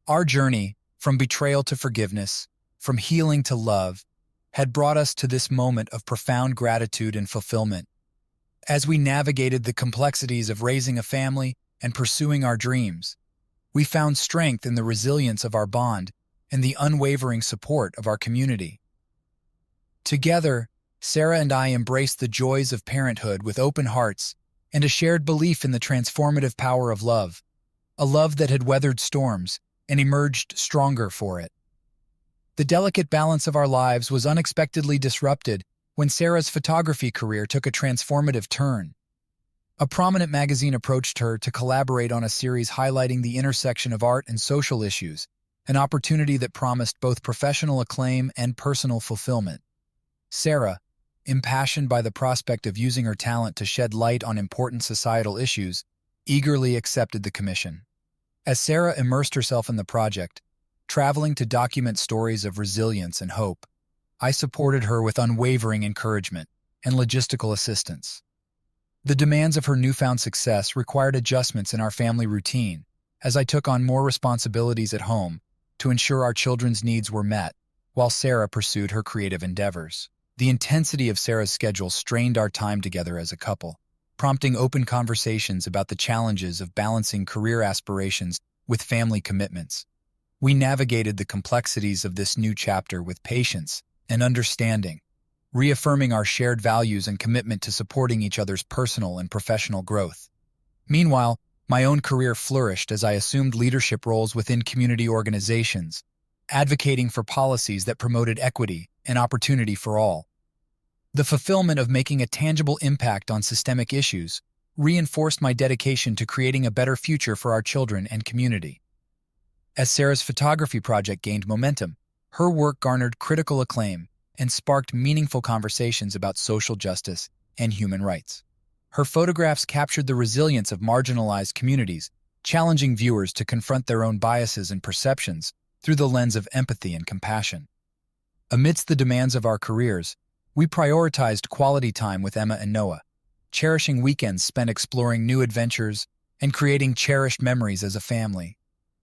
Our journey, from betrayal to forgiveness, from healing to love, had brought us to this moment of profound gratitude and fulfillment. As we navigated the complexities of raising a family and pursuing our dreams, we found strength in the resilience of our bond and the unwavering support of our community. Together, Sarah and I embraced the joys of parenthood with open hearts and a shared belief in the transformative power of love, a love that had weathered storms and emerged stronger for it. The delicate balance of our lives was unexpectedly disrupted when Sarah's photography career took a transformative turn. A prominent magazine approached her to collaborate on a series highlighting the intersection of art and social issues, an opportunity that promised both professional acclaim and personal fulfillment. Sarah, impassioned by the prospect of using her talent to shed light on important societal issues, eagerly accepted the commission. As Sarah immersed herself in the project, traveling to document stories of resilience and hope, I supported her with unwavering encouragement and logistical assistance. The demands of her newfound success required adjustments in our family routine, as I took on more responsibilities at home to ensure our children's needs were met, while Sarah pursued her creative endeavors. The intensity of Sarah's schedule strained our time together as a couple, prompting open conversations about the challenges of balancing career aspirations with family commitments. We navigated the complexities of this new chapter with patience and understanding, reaffirming our shared values and commitment to supporting each other's personal and professional growth. Meanwhile, my own career flourished as I assumed leadership roles within community organizations, advocating for policies that promoted equity and opportunity for all. The fulfillment of making a tangible impact on systemic issues reinforced my dedication to creating a better future for our children and community. As Sarah's photography project gained momentum, her work garnered critical acclaim and sparked meaningful conversations about social justice and human rights. Her photographs captured the resilience of marginalized communities, challenging viewers to confront their own biases and perceptions through the lens of empathy and compassion. Amidst the demands of our careers, we prioritized quality time with Emma and Noah, cherishing weekends spent exploring new adventures and creating cherished memories as a family.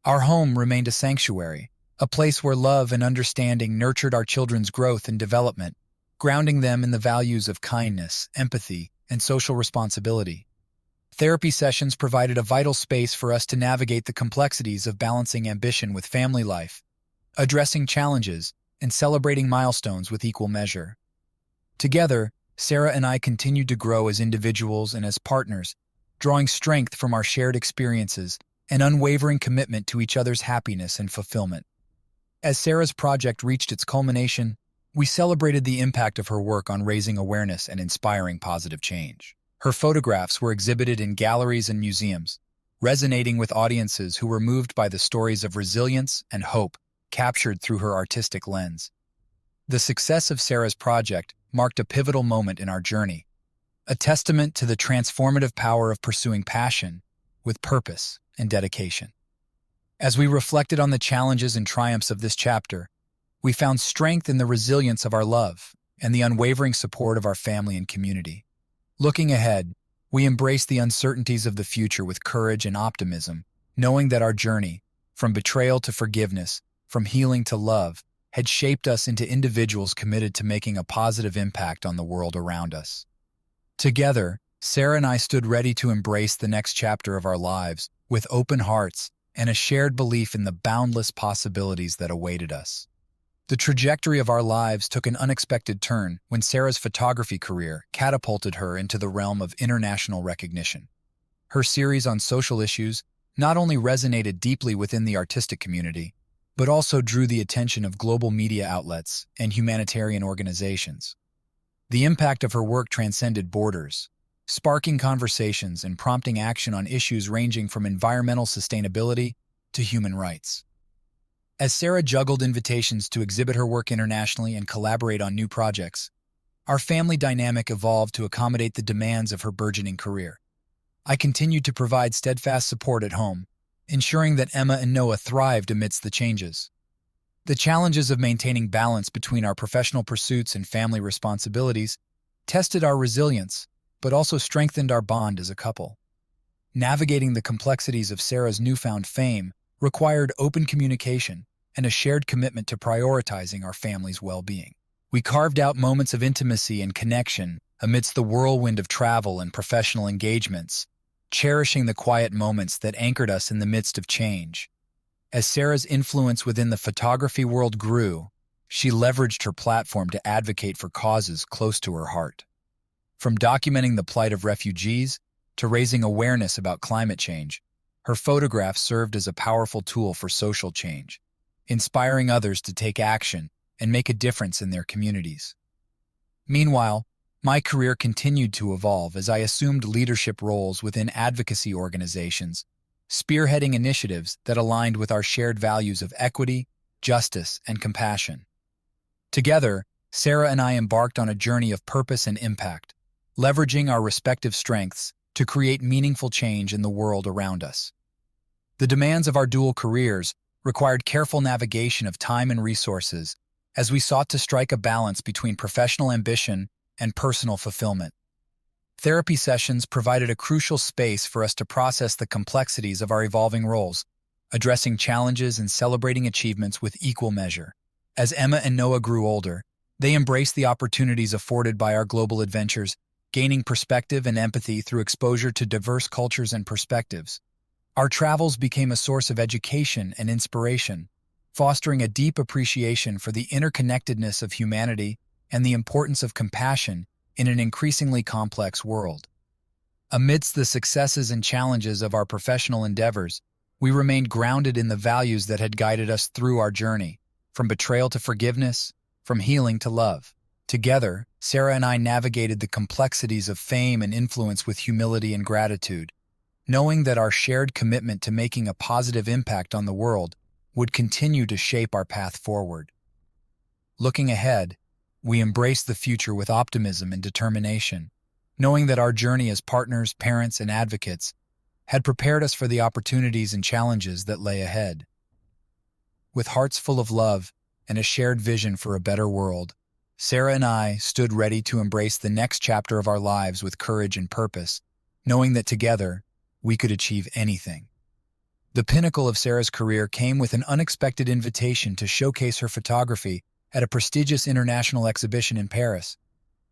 Our home remained a sanctuary, a place where love and understanding nurtured our children's growth and development, grounding them in the values of kindness, empathy, and social responsibility. Therapy sessions provided a vital space for us to navigate the complexities of balancing ambition with family life, addressing challenges, and celebrating milestones with equal measure. Together, Sarah and I continued to grow as individuals and as partners, drawing strength from our shared experiences and unwavering commitment to each other's happiness and fulfillment. As Sarah's project reached its culmination, we celebrated the impact of her work on raising awareness and inspiring positive change. Her photographs were exhibited in galleries and museums, resonating with audiences who were moved by the stories of resilience and hope captured through her artistic lens. The success of Sarah's project marked a pivotal moment in our journey, a testament to the transformative power of pursuing passion with purpose and dedication. As we reflected on the challenges and triumphs of this chapter, We found strength in the resilience of our love and the unwavering support of our family and community. Looking ahead, we embrace the uncertainties of the future with courage and optimism, knowing that our journey, from betrayal to forgiveness, from healing to love, had shaped us into individuals committed to making a positive impact on the world around us. Together, Sarah and I stood ready to embrace the next chapter of our lives with open hearts and a shared belief in the boundless possibilities that awaited us. The trajectory of our lives took an unexpected turn when Sarah's photography career catapulted her into the realm of international recognition. Her series on social issues not only resonated deeply within the artistic community, but also drew the attention of global media outlets and humanitarian organizations. The impact of her work transcended borders, sparking conversations and prompting action on issues ranging from environmental sustainability to human rights. As Sarah juggled invitations to exhibit her work internationally and collaborate on new projects, our family dynamic evolved to accommodate the demands of her burgeoning career. I continued to provide steadfast support at home, ensuring that Emma and Noah thrived amidst the changes. The challenges of maintaining balance between our professional pursuits and family responsibilities tested our resilience, but also strengthened our bond as a couple. Navigating the complexities of Sarah's newfound fame required open communication and a shared commitment to prioritizing our family's well-being. We carved out moments of intimacy and connection amidst the whirlwind of travel and professional engagements, cherishing the quiet moments that anchored us in the midst of change. As Sarah's influence within the photography world grew, she leveraged her platform to advocate for causes close to her heart. From documenting the plight of refugees to raising awareness about climate change, her photographs served as a powerful tool for social change, inspiring others to take action and make a difference in their communities. Meanwhile, my career continued to evolve as I assumed leadership roles within advocacy organizations, spearheading initiatives that aligned with our shared values of equity, justice, and compassion. Together, Sarah and I embarked on a journey of purpose and impact, leveraging our respective strengths to create meaningful change in the world around us. The demands of our dual careers required careful navigation of time and resources as we sought to strike a balance between professional ambition and personal fulfillment. Therapy sessions provided a crucial space for us to process the complexities of our evolving roles, addressing challenges and celebrating achievements with equal measure. As Emma and Noah grew older, they embraced the opportunities afforded by our global adventures, gaining perspective and empathy through exposure to diverse cultures and perspectives. Our travels became a source of education and inspiration, fostering a deep appreciation for the interconnectedness of humanity and the importance of compassion in an increasingly complex world. Amidst the successes and challenges of our professional endeavors, we remained grounded in the values that had guided us through our journey, from betrayal to forgiveness, from healing to love. Together, Sarah and I navigated the complexities of fame and influence with humility and gratitude, knowing that our shared commitment to making a positive impact on the world would continue to shape our path forward. Looking ahead, we embraced the future with optimism and determination, knowing that our journey as partners, parents, and advocates had prepared us for the opportunities and challenges that lay ahead. With hearts full of love and a shared vision for a better world, Sarah and I stood ready to embrace the next chapter of our lives with courage and purpose, knowing that together, we could achieve anything. The pinnacle of Sarah's career came with an unexpected invitation to showcase her photography at a prestigious international exhibition in Paris.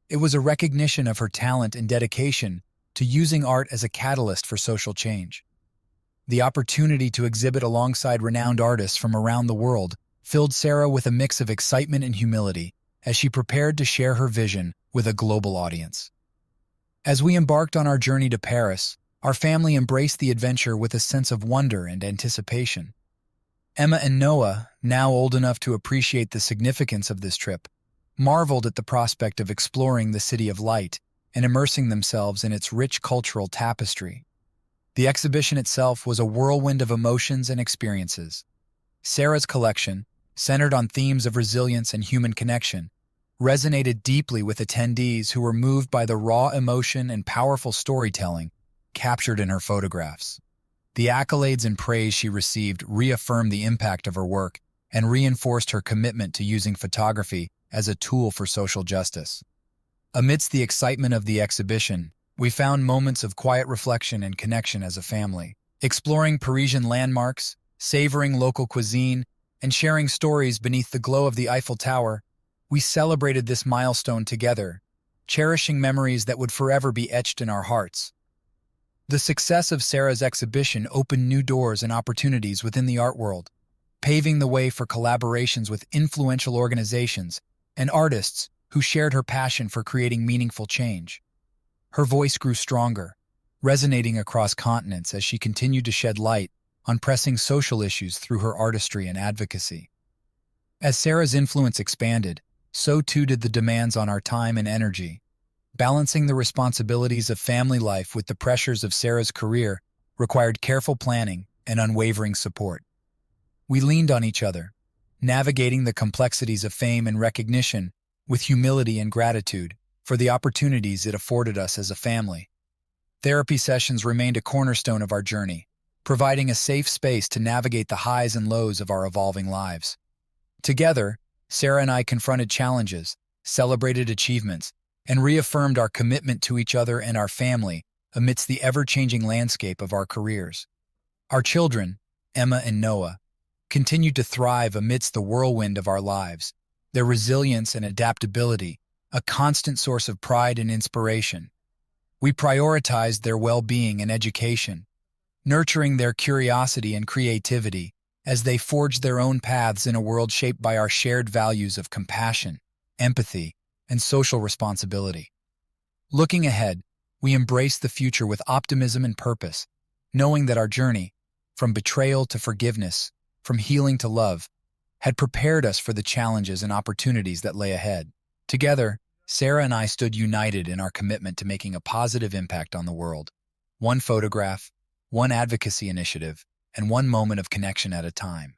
It was a recognition of her talent and dedication to using art as a catalyst for social change. The opportunity to exhibit alongside renowned artists from around the world filled Sarah with a mix of excitement and humility as she prepared to share her vision with a global audience. As we embarked on our journey to Paris, our family embraced the adventure with a sense of wonder and anticipation. Emma and Noah, now old enough to appreciate the significance of this trip, marveled at the prospect of exploring the City of Light and immersing themselves in its rich cultural tapestry. The exhibition itself was a whirlwind of emotions and experiences. Sarah's collection, centered on themes of resilience and human connection, resonated deeply with attendees who were moved by the raw emotion and powerful storytelling captured in her photographs. The accolades and praise she received reaffirmed the impact of her work and reinforced her commitment to using photography as a tool for social justice. Amidst the excitement of the exhibition, we found moments of quiet reflection and connection as a family, exploring Parisian landmarks, savoring local cuisine, and sharing stories beneath the glow of the Eiffel Tower. We celebrated this milestone together, cherishing memories that would forever be etched in our hearts. The success of Sarah's exhibition opened new doors and opportunities within the art world, paving the way for collaborations with influential organizations and artists who shared her passion for creating meaningful change. Her voice grew stronger, resonating across continents as she continued to shed light on pressing social issues through her artistry and advocacy. As Sarah's influence expanded, so too did the demands on our time and energy. Balancing the responsibilities of family life with the pressures of Sarah's career required careful planning and unwavering support. We leaned on each other, navigating the complexities of fame and recognition with humility and gratitude for the opportunities it afforded us as a family. Therapy sessions remained a cornerstone of our journey, providing a safe space to navigate the highs and lows of our evolving lives. Together, Sarah and I confronted challenges, celebrated achievements, and reaffirmed our commitment to each other and our family amidst the ever-changing landscape of our careers. Our children, Emma and Noah, continued to thrive amidst the whirlwind of our lives, their resilience and adaptability a constant source of pride and inspiration. We prioritized their well-being and education, nurturing their curiosity and creativity as they forged their own paths in a world shaped by our shared values of compassion, empathy, and social responsibility. Looking ahead, we embrace the future with optimism and purpose, knowing that our journey, from betrayal to forgiveness, from healing to love, had prepared us for the challenges and opportunities that lay ahead. Together, Sarah and I stood united in our commitment to making a positive impact on the world, one photograph, one advocacy initiative, and one moment of connection at a time.